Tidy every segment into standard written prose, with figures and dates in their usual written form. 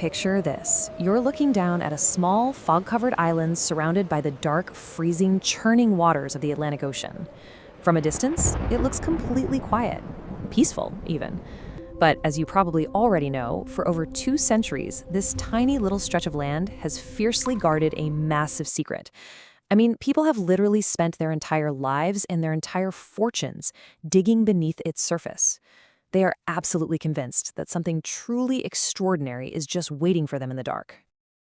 Picture this. You're looking down at a small, fog-covered island surrounded by the dark, freezing, churning waters of the Atlantic Ocean. From a distance, it looks completely quiet, peaceful even. But as you probably already know, for over 2 centuries, this tiny little stretch of land has fiercely guarded a massive secret. I mean, people have literally spent their entire lives and their entire fortunes digging beneath its surface. They are absolutely convinced that something truly extraordinary is just waiting for them in the dark.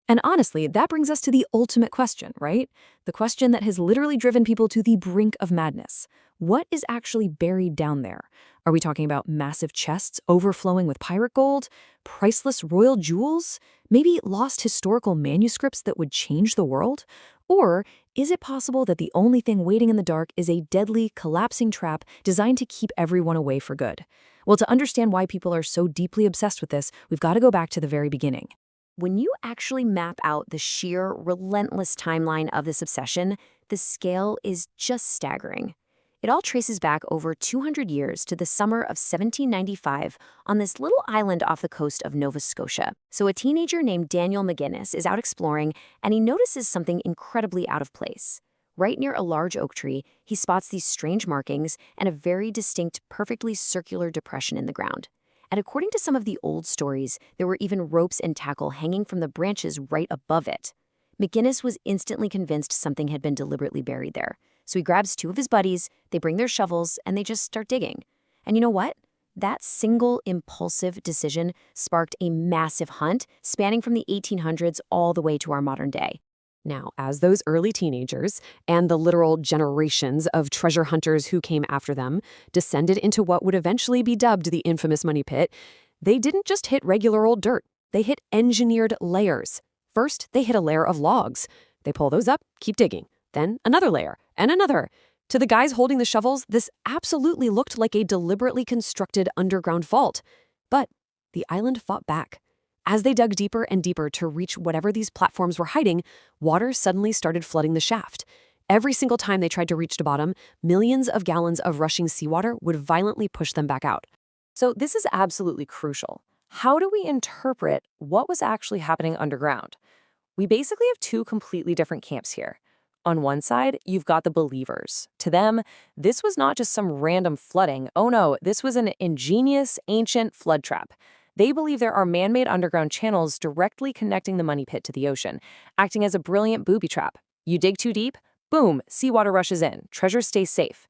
And honestly, that brings us to the ultimate question, right? The question that has literally driven people to the brink of madness. What is actually buried down there? Are we talking about massive chests overflowing with pirate gold, priceless royal jewels, maybe lost historical manuscripts that would change the world? Or is it possible that the only thing waiting in the dark is a deadly, collapsing trap designed to keep everyone away for good? Well, to understand why people are so deeply obsessed with this, we've got to go back to the very beginning. When you actually map out the sheer, relentless timeline of this obsession, the scale is just staggering. It all traces back over 200 years to the summer of 1795 on this little island off the coast of Nova Scotia. So a teenager named Daniel McGinnis is out exploring, and he notices something incredibly out of place. Right near a large oak tree, he spots these strange markings and a very distinct, perfectly circular depression in the ground. And according to some of the old stories, there were even ropes and tackle hanging from the branches right above it. McGinnis was instantly convinced something had been deliberately buried there. So he grabs 2 of his buddies, they bring their shovels, and they just start digging. And you know what? That single impulsive decision sparked a massive hunt spanning from the 1800s all the way to our modern day. Now, as those early teenagers and the literal generations of treasure hunters who came after them descended into what would eventually be dubbed the infamous money pit, they didn't just hit regular old dirt. They hit engineered layers. First, they hit a layer of logs. They pull those up, keep digging. Then another layer, and another. To the guys holding the shovels, this absolutely looked like a deliberately constructed underground vault. But the island fought back. As they dug deeper and deeper to reach whatever these platforms were hiding, water suddenly started flooding the shaft. Every single time they tried to reach the bottom, millions of gallons of rushing seawater would violently push them back out. So this is absolutely crucial. How do we interpret what was actually happening underground? We basically have 2 completely different camps here. On one side, you've got the believers. To them, this was not just some random flooding. Oh no, this was an ingenious, ancient flood trap. They believe there are man-made underground channels directly connecting the money pit to the ocean, acting as a brilliant booby trap. You dig too deep, boom, seawater rushes in, treasure stays safe.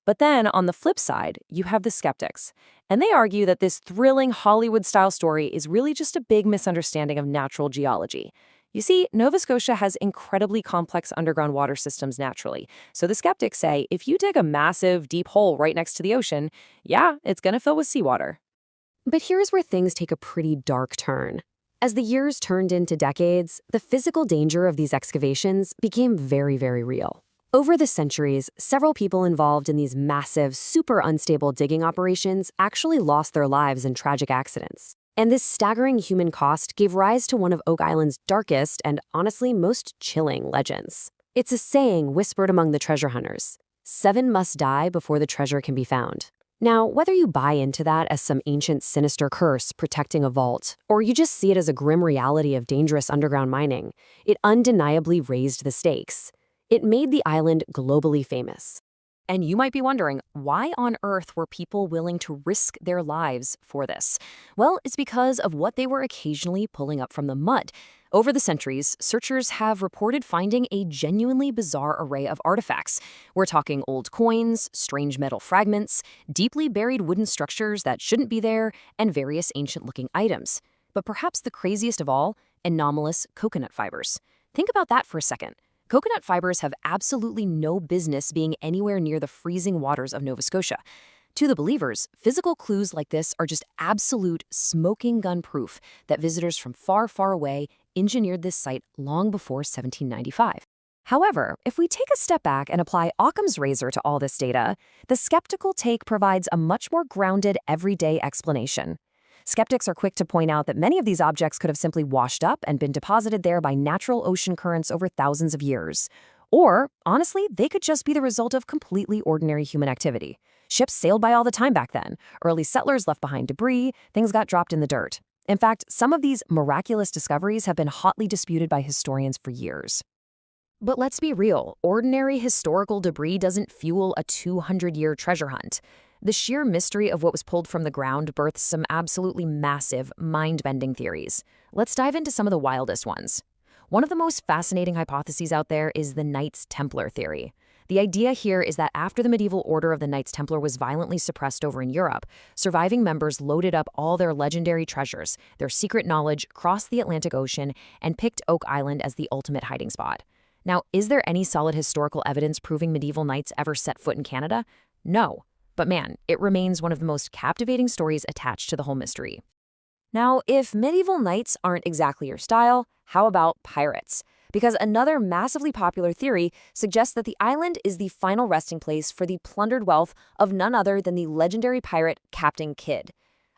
But then, on the flip side, you have the skeptics. And they argue that this thrilling Hollywood-style story is really just a big misunderstanding of natural geology. You see, Nova Scotia has incredibly complex underground water systems naturally. So the skeptics say, if you dig a massive, deep hole right next to the ocean, yeah, it's going to fill with seawater. But here's where things take a pretty dark turn. As the years turned into decades, the physical danger of these excavations became very, very real. Over the centuries, several people involved in these massive, super unstable digging operations actually lost their lives in tragic accidents. And this staggering human cost gave rise to one of Oak Island's darkest and, honestly, most chilling legends. It's a saying whispered among the treasure hunters: 7 must die before the treasure can be found. Now, whether you buy into that as some ancient sinister curse protecting a vault, or you just see it as a grim reality of dangerous underground mining, it undeniably raised the stakes. It made the island globally famous. And you might be wondering, why on earth were people willing to risk their lives for this? Well, it's because of what they were occasionally pulling up from the mud. Over the centuries, searchers have reported finding a genuinely bizarre array of artifacts. We're talking old coins, strange metal fragments, deeply buried wooden structures that shouldn't be there, and various ancient-looking items. But perhaps the craziest of all, anomalous coconut fibers. Think about that for a second. Coconut fibers have absolutely no business being anywhere near the freezing waters of Nova Scotia. To the believers, physical clues like this are just absolute smoking gun proof that visitors from far, far away engineered this site long before 1795. However, if we take a step back and apply Occam's razor to all this data, the skeptical take provides a much more grounded, everyday explanation. Skeptics are quick to point out that many of these objects could have simply washed up and been deposited there by natural ocean currents over thousands of years. Or, honestly, they could just be the result of completely ordinary human activity. Ships sailed by all the time back then. Early settlers left behind debris, things got dropped in the dirt. In fact, some of these miraculous discoveries have been hotly disputed by historians for years. But let's be real, ordinary historical debris doesn't fuel a 200-year treasure hunt. The sheer mystery of what was pulled from the ground births some absolutely massive, mind-bending theories. Let's dive into some of the wildest ones. One of the most fascinating hypotheses out there is the Knights Templar theory. The idea here is that after the medieval order of the Knights Templar was violently suppressed over in Europe, surviving members loaded up all their legendary treasures, their secret knowledge, crossed the Atlantic Ocean, and picked Oak Island as the ultimate hiding spot. Now, is there any solid historical evidence proving medieval knights ever set foot in Canada? No. But man, it remains one of the most captivating stories attached to the whole mystery. Now, if medieval knights aren't exactly your style, how about pirates? Because another massively popular theory suggests that the island is the final resting place for the plundered wealth of none other than the legendary pirate Captain Kidd.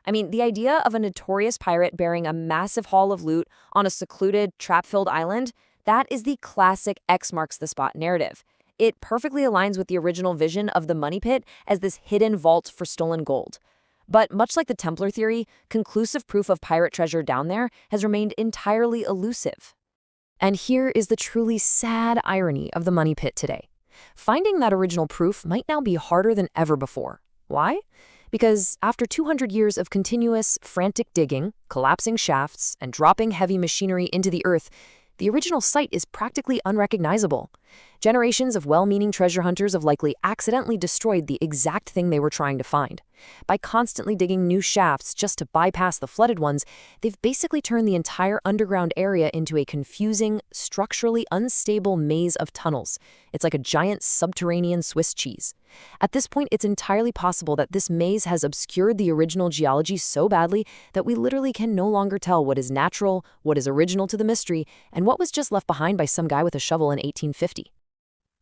I mean, the idea of a notorious pirate bearing a massive haul of loot on a secluded, trap-filled island, that is the classic X marks the spot narrative. It perfectly aligns with the original vision of the money pit as this hidden vault for stolen gold. But much like the Templar theory, conclusive proof of pirate treasure down there has remained entirely elusive. And here is the truly sad irony of the money pit today. Finding that original proof might now be harder than ever before. Why? Because after 200 years of continuous, frantic digging, collapsing shafts, and dropping heavy machinery into the earth, the original site is practically unrecognizable. Generations of well-meaning treasure hunters have likely accidentally destroyed the exact thing they were trying to find. By constantly digging new shafts just to bypass the flooded ones, they've basically turned the entire underground area into a confusing, structurally unstable maze of tunnels. It's like a giant subterranean Swiss cheese. At this point, it's entirely possible that this maze has obscured the original geology so badly that we literally can no longer tell what is natural, what is original to the mystery, and what was just left behind by some guy with a shovel in 1850.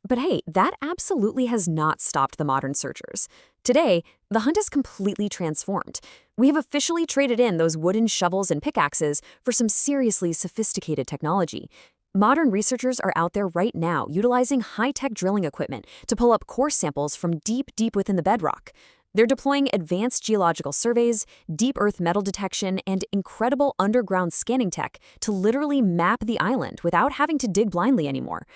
But hey, that absolutely has not stopped the modern searchers. Today, the hunt is completely transformed. We have officially traded in those wooden shovels and pickaxes for some seriously sophisticated technology. Modern researchers are out there right now utilizing high-tech drilling equipment to pull up core samples from deep, deep within the bedrock. They're deploying advanced geological surveys, deep earth metal detection, and incredible underground scanning tech to literally map the island without having to dig blindly anymore.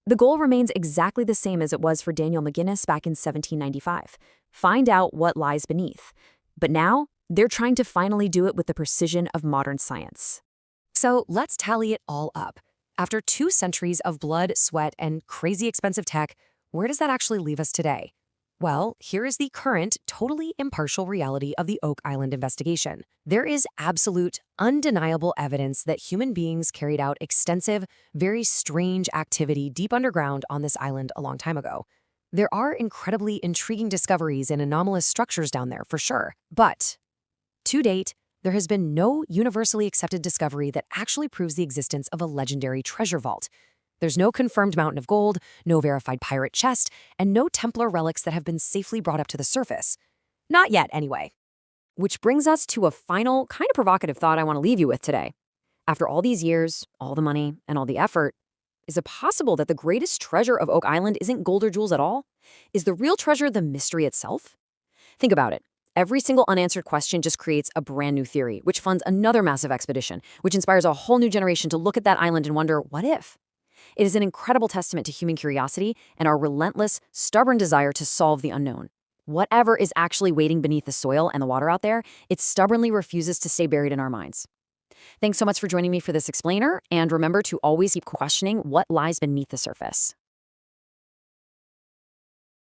The goal remains exactly the same as it was for Daniel McGinnis back in 1795. Find out what lies beneath. But now, they're trying to finally do it with the precision of modern science. So let's tally it all up. After 2 centuries of blood, sweat, and crazy expensive tech, where does that actually leave us today? Well, here is the current, totally impartial reality of the Oak Island investigation. There is absolute, undeniable evidence that human beings carried out extensive, very strange activity deep underground on this island a long time ago. There are incredibly intriguing discoveries and anomalous structures down there, for sure. But, to date, there has been no universally accepted discovery that actually proves the existence of a legendary treasure vault. There's no confirmed mountain of gold, no verified pirate chest, and no Templar relics that have been safely brought up to the surface. Not yet, anyway. Which brings us to a final, kind of provocative thought I want to leave you with today. After all these years, all the money, and all the effort, is it possible that the greatest treasure of Oak Island isn't gold or jewels at all? Is the real treasure the mystery itself? Think about it. Every single unanswered question just creates a brand new theory, which funds another massive expedition, which inspires a whole new generation to look at that island and wonder, what if? It is an incredible testament to human curiosity and our relentless, stubborn desire to solve the unknown. Whatever is actually waiting beneath the soil and the water out there, it stubbornly refuses to stay buried in our minds. Thanks so much for joining me for this explainer, and remember to always keep questioning what lies beneath the surface.